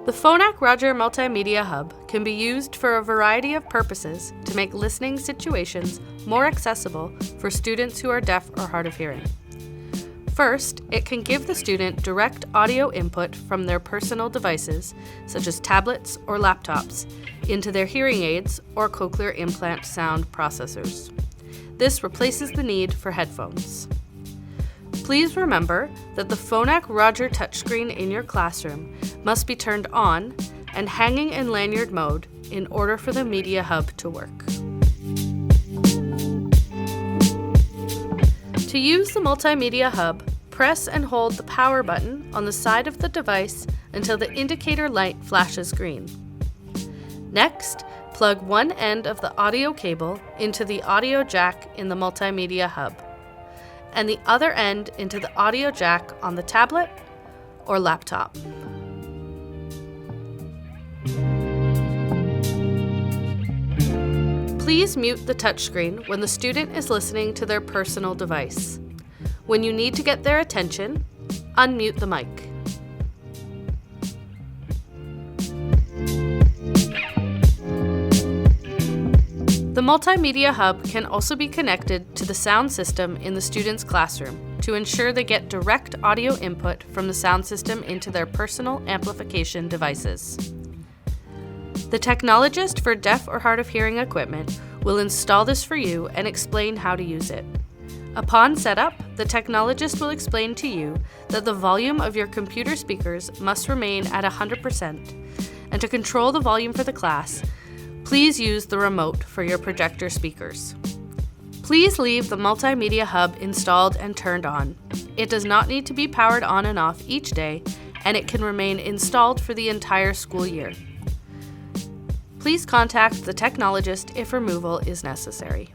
The Phonak Roger Multimedia Hub can be used for a variety of purposes to make listening situations more accessible for students who are deaf or hard of hearing. First, it can give the student direct audio input from their personal devices, such as tablets or laptops, into their hearing aids or cochlear implant sound processors. This replaces the need for headphones. Please remember that the Phonak Roger touchscreen in your classroom must be turned on and hanging in lanyard mode in order for the Media Hub to work. To use the Multimedia Hub, press and hold the power button on the side of the device until the indicator light flashes green. Next, plug one end of the audio cable into the audio jack in the Multimedia Hub, and the other end into the audio jack on the tablet or laptop. Please mute the touchscreen when the student is listening to their personal device. When you need to get their attention, unmute the mic. The Multimedia Hub can also be connected to the sound system in the student's classroom to ensure they get direct audio input from the sound system into their personal amplification devices. The technologist for deaf or hard of hearing equipment will install this for you and explain how to use it. Upon setup, the technologist will explain to you that the volume of your computer speakers must remain at 100%, and to control the volume for the class, please use the remote for your projector speakers. Please leave the Multimedia Hub installed and turned on. It does not need to be powered on and off each day, and it can remain installed for the entire school year. Please contact the technologist if removal is necessary.